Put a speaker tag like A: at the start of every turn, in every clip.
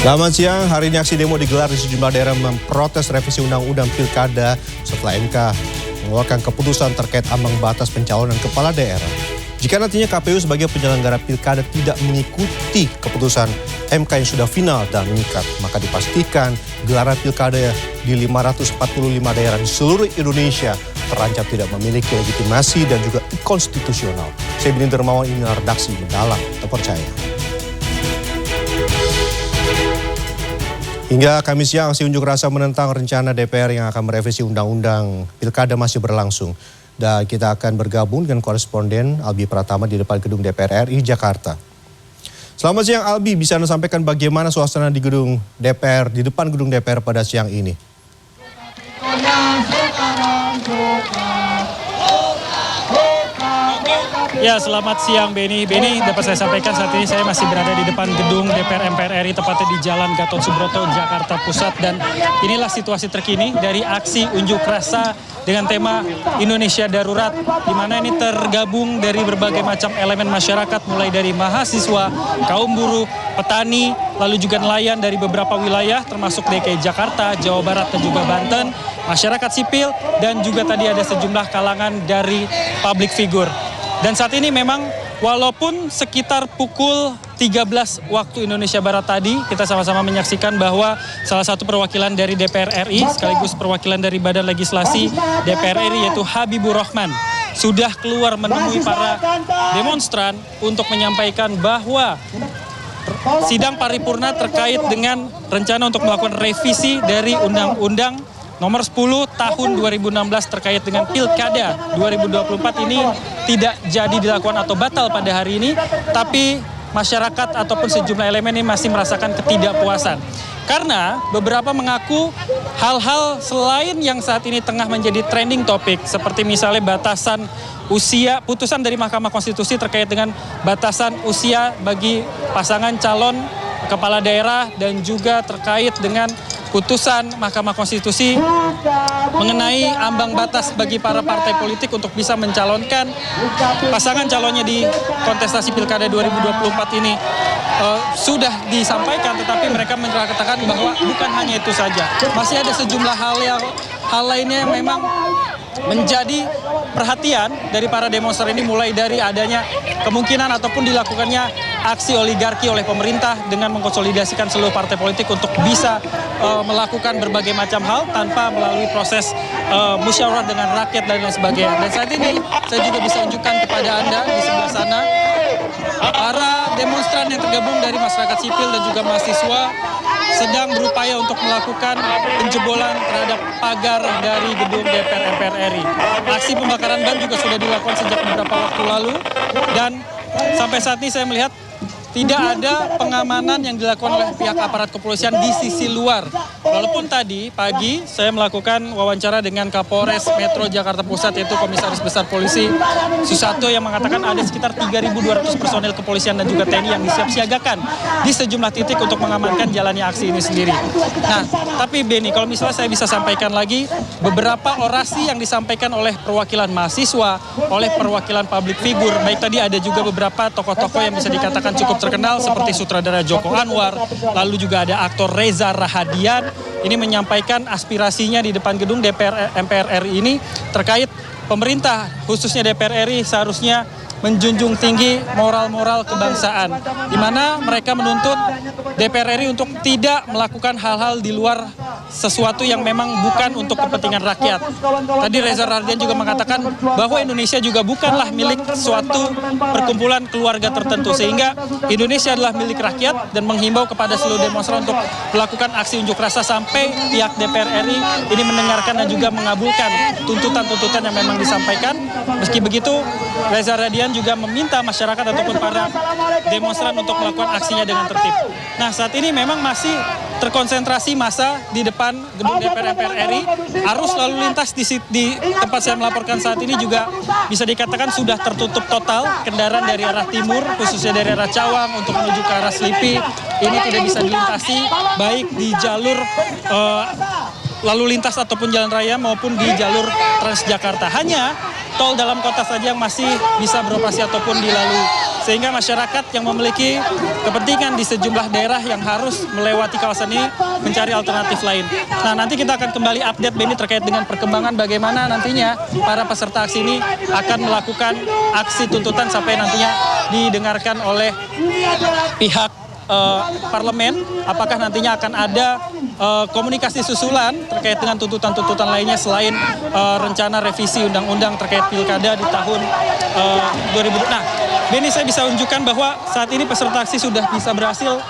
A: Selamat siang, hari ini aksi demo digelar di sejumlah daerah memprotes revisi Undang-Undang Pilkada setelah MK mengeluarkan keputusan terkait ambang batas pencalonan kepala daerah. Jika nantinya KPU sebagai penyelenggara Pilkada tidak mengikuti keputusan MK yang sudah final dan mengikat, maka dipastikan gelaran Pilkada di 545 daerah di seluruh Indonesia terancam tidak memiliki legitimasi dan juga konstitusional. Saya Bini Dermawan, ini redaksi mendalam, terpercaya. Hingga Kamis siang, aksi unjuk rasa menentang rencana DPR yang akan merevisi Undang-Undang Pilkada masih berlangsung. Dan kita akan bergabung dengan koresponden Albi Pratama di depan gedung DPR RI Jakarta. Selamat siang Albi, bisa Anda sampaikan bagaimana suasana di gedung DPR, di depan gedung DPR pada siang ini?
B: Ya, selamat siang Beni. Beni, dapat saya sampaikan saat ini saya masih berada di depan gedung DPR MPR RI, tepatnya di Jalan Gatot Subroto, Jakarta Pusat. Dan inilah situasi terkini dari aksi unjuk rasa dengan tema Indonesia Darurat, di mana ini tergabung dari berbagai macam elemen masyarakat, mulai dari mahasiswa, kaum buruh, petani, lalu juga nelayan dari beberapa wilayah, termasuk DKI Jakarta, Jawa Barat, dan juga Banten, masyarakat sipil, dan juga tadi ada sejumlah kalangan dari public figure. Dan saat ini memang walaupun sekitar pukul 13 waktu Indonesia Barat tadi, kita sama-sama menyaksikan bahwa salah satu perwakilan dari DPR RI sekaligus perwakilan dari Badan Legislasi DPR RI yaitu Habibur Rahman sudah keluar menemui para demonstran untuk menyampaikan bahwa sidang paripurna terkait dengan rencana untuk melakukan revisi dari Undang-Undang Nomor 10 Tahun 2016 terkait dengan Pilkada 2024 ini tidak jadi dilakukan atau batal pada hari ini, tapi masyarakat ataupun sejumlah elemen ini masih merasakan ketidakpuasan. Karena beberapa mengaku hal-hal selain yang saat ini tengah menjadi trending topik, seperti misalnya batasan usia, putusan dari Mahkamah Konstitusi terkait dengan batasan usia bagi pasangan calon kepala daerah, dan juga terkait dengan putusan Mahkamah Konstitusi mengenai ambang batas bagi para partai politik untuk bisa mencalonkan pasangan calonnya di kontestasi Pilkada 2024 ini sudah disampaikan, tetapi mereka mengatakan bahwa bukan hanya itu saja. Masih ada sejumlah hal lainnya yang memang menjadi perhatian dari para demonstran ini, mulai dari adanya kemungkinan ataupun dilakukannya aksi oligarki oleh pemerintah dengan mengkonsolidasikan seluruh partai politik untuk bisa melakukan berbagai macam hal tanpa melalui proses musyawarah dengan rakyat dan lain sebagainya. Dan saat ini saya juga bisa tunjukkan kepada Anda di sebelah sana para demonstran yang tergabung dari masyarakat sipil dan juga mahasiswa sedang berupaya untuk melakukan penjebolan terhadap pagar dari gedung DPR MPR RI. Aksi pembakaran ban juga sudah dilakukan sejak beberapa waktu lalu, dan sampai saat ini saya melihat tidak ada pengamanan yang dilakukan oleh pihak aparat kepolisian di sisi luar. Walaupun tadi pagi saya melakukan wawancara dengan Kapolres Metro Jakarta Pusat, yaitu Komisaris Besar Polisi Susanto, yang mengatakan ada sekitar 3.200 personel kepolisian dan juga TNI yang disiapsiagakan di sejumlah titik untuk mengamankan jalannya aksi ini sendiri. Nah, tapi Beni, kalau misalnya saya bisa sampaikan lagi, beberapa orasi yang disampaikan oleh perwakilan mahasiswa, oleh perwakilan public figure, baik tadi ada juga beberapa tokoh-tokoh yang bisa dikatakan cukup terkenal seperti sutradara Joko Anwar, lalu juga ada aktor Reza Rahadian, ini menyampaikan aspirasinya di depan gedung DPR MPR RI ini terkait pemerintah, khususnya DPR RI, seharusnya menjunjung tinggi moral-moral kebangsaan, di mana mereka menuntut DPR RI untuk tidak melakukan hal-hal di luar sesuatu yang memang bukan untuk kepentingan rakyat. Tadi Reza Rahadian juga mengatakan bahwa Indonesia juga bukanlah milik suatu perkumpulan keluarga tertentu, sehingga Indonesia adalah milik rakyat, dan menghimbau kepada seluruh demonstran untuk melakukan aksi unjuk rasa sampai pihak DPR RI ini mendengarkan dan juga mengabulkan tuntutan-tuntutan yang memang disampaikan. Meski begitu, Reza Rahadian juga meminta masyarakat ataupun para demonstran untuk melakukan aksinya dengan tertib. Nah, saat ini memang masih terkonsentrasi massa di depan gedung DPR MPR RI. Arus lalu lintas di tempat saya melaporkan saat ini juga bisa dikatakan sudah tertutup total. Kendaraan dari arah timur, khususnya dari arah Cawang untuk menuju ke arah Selipi, ini tidak bisa dilintasi baik di jalur lalu lintas ataupun jalan raya maupun di jalur Transjakarta. Hanya tol dalam kota saja yang masih bisa beroperasi ataupun dilalui. sehingga masyarakat yang memiliki kepentingan di sejumlah daerah yang harus melewati kawasan ini mencari alternatif lain. Nah, nanti kita akan kembali update Benny terkait dengan perkembangan bagaimana nantinya para peserta aksi ini akan melakukan aksi tuntutan sampai nantinya didengarkan oleh pihak parlemen. Apakah nantinya akan ada komunikasi susulan terkait dengan tuntutan-tuntutan lainnya selain rencana revisi undang-undang terkait pilkada di tahun 2020. Nah, Benny, saya bisa unjukkan bahwa saat ini peserta aksi sudah bisa berhasil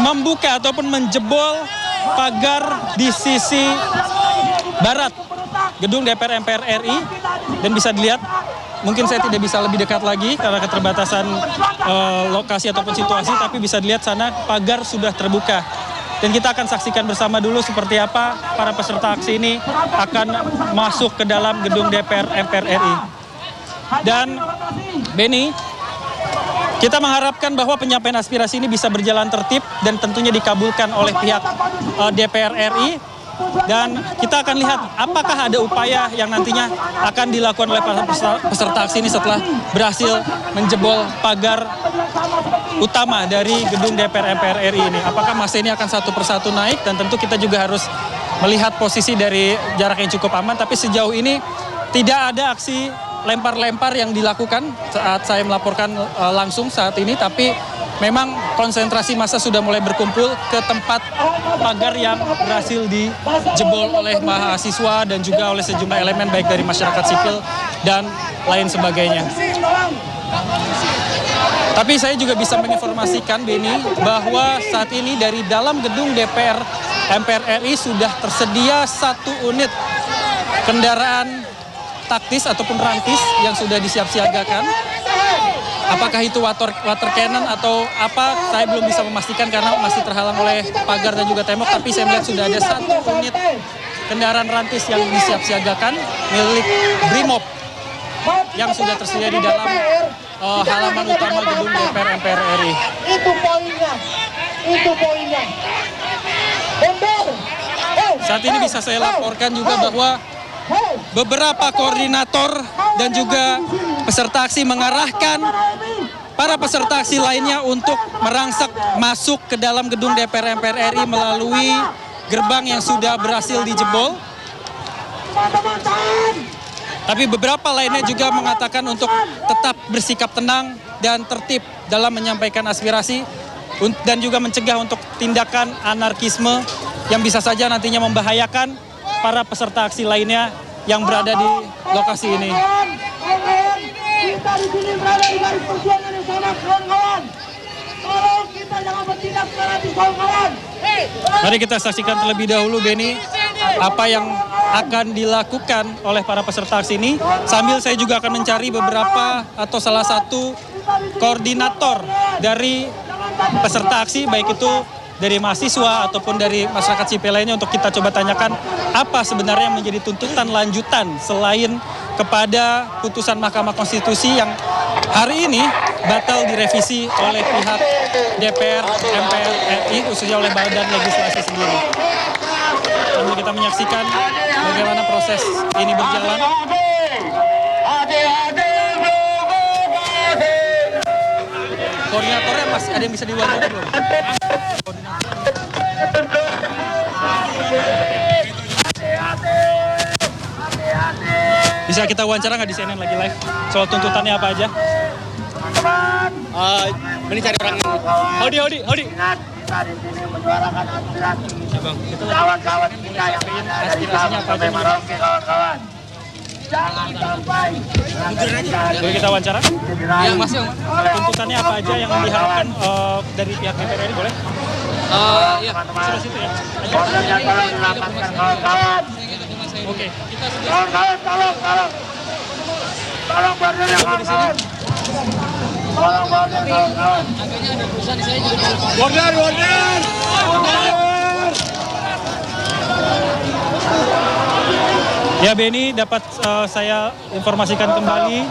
B: membuka ataupun menjebol pagar di sisi barat gedung DPR MPR RI, dan bisa dilihat, mungkin saya tidak bisa lebih dekat lagi karena keterbatasan lokasi ataupun situasi, tapi bisa dilihat sana pagar sudah terbuka. Dan kita akan saksikan bersama dulu seperti apa para peserta aksi ini akan masuk ke dalam gedung DPR MPR RI. Dan Benny, kita mengharapkan bahwa penyampaian aspirasi ini bisa berjalan tertib dan tentunya dikabulkan oleh pihak DPR RI. Dan kita akan lihat apakah ada upaya yang nantinya akan dilakukan oleh para peserta aksi ini setelah berhasil menjebol pagar utama dari gedung DPR MPR RI ini. Apakah masa ini akan satu persatu naik, dan tentu kita juga harus melihat posisi dari jarak yang cukup aman. Tapi sejauh ini tidak ada aksi lempar-lempar yang dilakukan saat saya melaporkan langsung saat ini, tapi memang konsentrasi massa sudah mulai berkumpul ke tempat pagar yang berhasil dijebol oleh mahasiswa dan juga oleh sejumlah elemen baik dari masyarakat sipil dan lain sebagainya. Tapi saya juga bisa menginformasikan, Benny, bahwa saat ini dari dalam gedung DPR MPR RI sudah tersedia 1 unit kendaraan taktis ataupun rantis yang sudah disiap-siagakan. Apakah itu water cannon atau apa, saya belum bisa memastikan karena masih terhalang oleh pagar dan juga tembok. Tapi saya melihat sudah ada 1 unit kendaraan rantis yang disiap-siagakan milik Brimob yang sudah tersedia di dalam halaman utama gedung DPR MPR RI.
C: Itu poinnya.
B: Saat ini bisa saya laporkan juga bahwa beberapa koordinator dan juga peserta aksi mengarahkan para peserta aksi lainnya untuk merangsek masuk ke dalam gedung DPR MPR RI melalui gerbang yang sudah berhasil dijebol. Tapi beberapa lainnya juga mengatakan untuk tetap bersikap tenang dan tertib dalam menyampaikan aspirasi dan juga mencegah untuk tindakan anarkisme yang bisa saja nantinya membahayakan para peserta aksi lainnya yang berada di lokasi ini.
C: Kita di sini berada di garis perjuangan yang sama, kawan-kawan. Tolong kita jangan bertindak fanatik, kawan-kawan.
B: Mari kita saksikan terlebih dahulu, Benny, apa yang akan dilakukan oleh para peserta aksi ini. Sambil saya juga akan mencari beberapa atau salah satu koordinator dari peserta aksi, baik itu dari mahasiswa ataupun dari masyarakat sipil lainnya, untuk kita coba tanyakan apa sebenarnya yang menjadi tuntutan lanjutan selain kepada putusan Mahkamah Konstitusi yang hari ini batal direvisi oleh pihak DPR MPR RI, khususnya oleh Badan Legislasi sendiri. Sambil kita menyaksikan bagaimana proses ini berjalan. Koordinatornya masih ada yang bisa diwawancara belum? Bisa kita wawancara nggak di CNN lagi live? Soal tuntutannya apa aja?
D: Ini cari orang ini.
B: Hodi.
C: Kita di sini menyuarakan aspirasi. Kawan-kawan kita yang ada di dalam Sampai Merauke, kawan-kawan. Jangan sampai
B: Boleh kita wawancara?
D: Ya, masih, Om.
B: Tuntutannya apa aja yang diharapkan dari pihak DPR ini, boleh?
D: Iya.
B: Sudah situ ya?
C: Bordernya tolong dilamatkan, kawan-kawan.
B: Oke.
C: Kawan-kawan, tolong. Tolong bordernya, kawan-kawan. Tolong border, kawan-kawan.
D: Agaknya ada perusahaan saya juga bisa.
C: Border.
B: Ya, Benny, dapat saya informasikan kembali.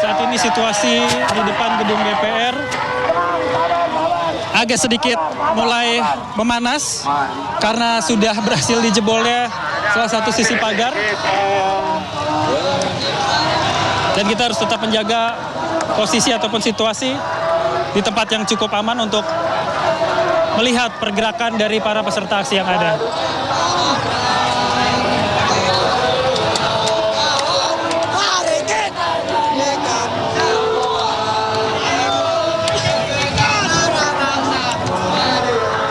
B: Saat ini situasi di depan gedung DPR agak sedikit mulai memanas karena sudah berhasil dijebolnya salah satu sisi pagar. Dan kita harus tetap menjaga posisi ataupun situasi di tempat yang cukup aman untuk melihat pergerakan dari para peserta aksi yang ada.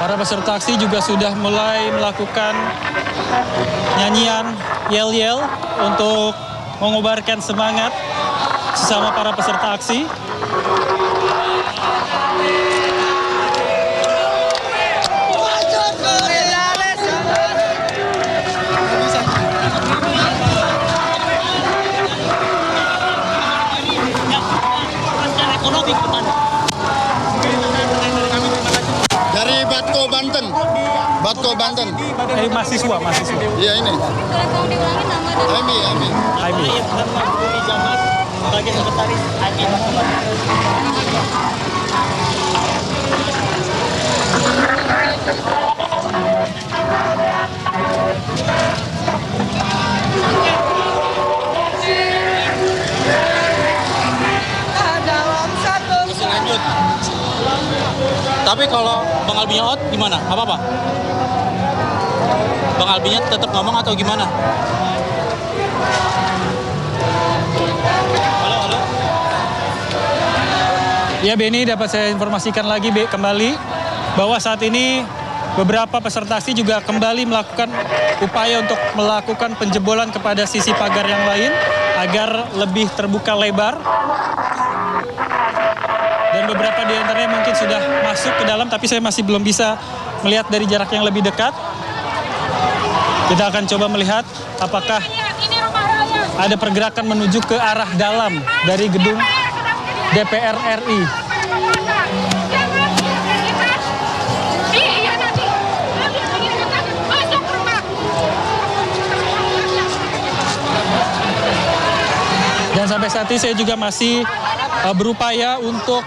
B: Para peserta aksi juga sudah mulai melakukan nyanyian yel-yel untuk mengobarkan semangat sesama para peserta aksi.
E: Dari Batko Banten.
B: Dari mahasiswa.
E: Iya ini. Ami.
C: Sebagai sekretaris Ami.
D: Lanjut. Tapi kalau Bang Albinya out gimana? Apa? Bang Albinya tetap ngomong atau gimana? Halo.
B: Ya Benny, dapat saya informasikan lagi kembali bahwa saat ini beberapa peserta aksi juga kembali melakukan upaya untuk melakukan penjebolan kepada sisi pagar yang lain agar lebih terbuka lebar. Dan beberapa di antaranya mungkin sudah masuk ke dalam, tapi saya masih belum bisa melihat dari jarak yang lebih dekat. Kita akan coba melihat apakah ada pergerakan menuju ke arah dalam dari gedung DPR RI. Dan sampai saat ini saya juga masih berupaya untuk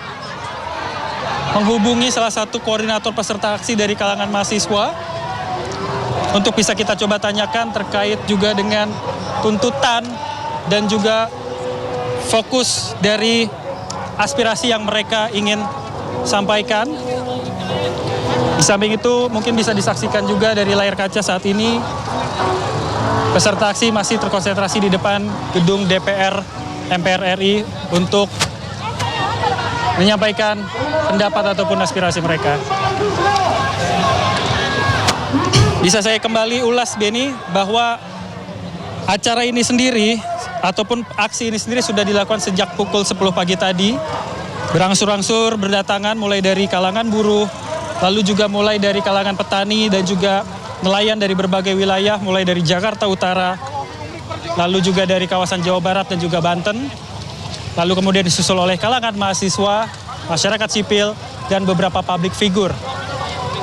B: menghubungi salah satu koordinator peserta aksi dari kalangan mahasiswa untuk bisa kita coba tanyakan terkait juga dengan tuntutan dan juga fokus dari aspirasi yang mereka ingin sampaikan. Di samping itu mungkin bisa disaksikan juga dari layar kaca saat ini peserta aksi masih terkonsentrasi di depan gedung DPR MPR RI untuk menyampaikan pendapat ataupun aspirasi mereka. Bisa saya kembali ulas Benny bahwa acara ini sendiri ataupun aksi ini sendiri sudah dilakukan sejak pukul 10 pagi tadi. Berangsur-angsur berdatangan mulai dari kalangan buruh, lalu juga mulai dari kalangan petani dan juga nelayan dari berbagai wilayah, mulai dari Jakarta Utara, lalu juga dari kawasan Jawa Barat dan juga Banten. Lalu kemudian disusul oleh kalangan mahasiswa, masyarakat sipil, dan beberapa public figure.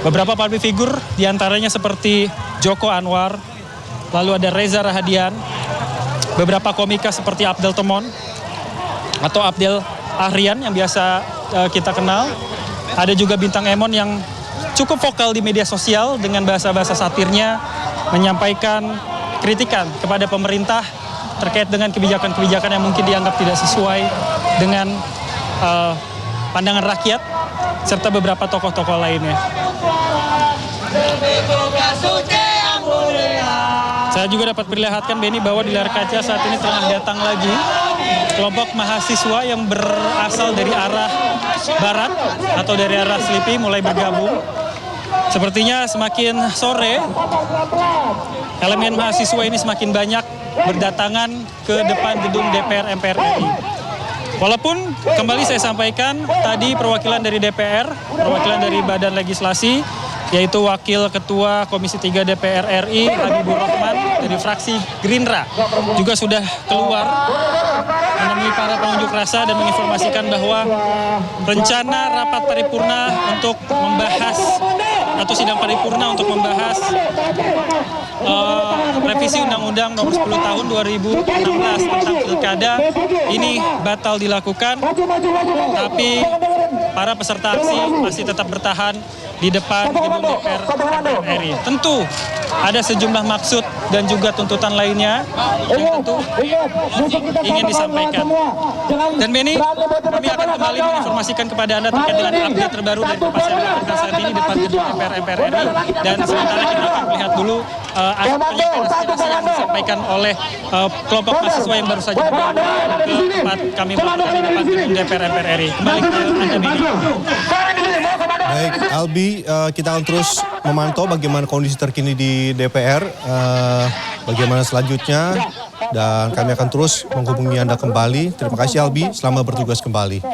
B: Beberapa public figure diantaranya seperti Joko Anwar, lalu ada Reza Rahadian, beberapa komika seperti Abdel Temon, atau Abdel Ahrian yang biasa kita kenal. Ada juga Bintang Emon yang cukup vokal di media sosial dengan bahasa-bahasa satirnya, menyampaikan kritikan kepada pemerintah terkait dengan kebijakan-kebijakan yang mungkin dianggap tidak sesuai dengan pandangan rakyat, serta beberapa tokoh-tokoh lainnya. Saya juga dapat perlihatkan Benny bahwa di layar kaca saat ini tengah datang lagi kelompok mahasiswa yang berasal dari arah barat atau dari arah Selipi mulai bergabung. Sepertinya semakin sore, elemen mahasiswa ini semakin banyak berdatangan ke depan gedung DPR MPR RI. Walaupun kembali saya sampaikan tadi perwakilan dari DPR, perwakilan dari Badan Legislasi, yaitu Wakil Ketua Komisi 3 DPR RI Habibur Rahman dari fraksi Gerindra juga sudah keluar menemui para pengunjuk rasa dan menginformasikan bahwa rencana rapat paripurna untuk membahas atau sidang paripurna untuk membahas revisi Undang-Undang Nomor 10 Tahun 2016 tentang Pilkada ini batal dilakukan, tapi para peserta aksi masih tetap bertahan di depan gedung DPR RI. Tentu ada sejumlah maksud dan juga tuntutan lainnya yang tentu ingin disampaikan. Dan Benny, kami akan kembali menginformasikan kepada Anda terkait dengan update terbaru dari tempat saya melaporkan saat ini di depan gedung DPR RI. Dan sementara kita akan melihat dulu aspirasi yang disampaikan oleh kelompok mahasiswa yang baru saja ke tempat kami melaporkan di depan gedung DPR RI. Kembali ke Anda, Benny.
A: Baik, Albi, kita akan terus memantau bagaimana kondisi terkini di DPR, bagaimana selanjutnya, dan kami akan terus menghubungi Anda kembali. Terima kasih Albi, selamat bertugas kembali.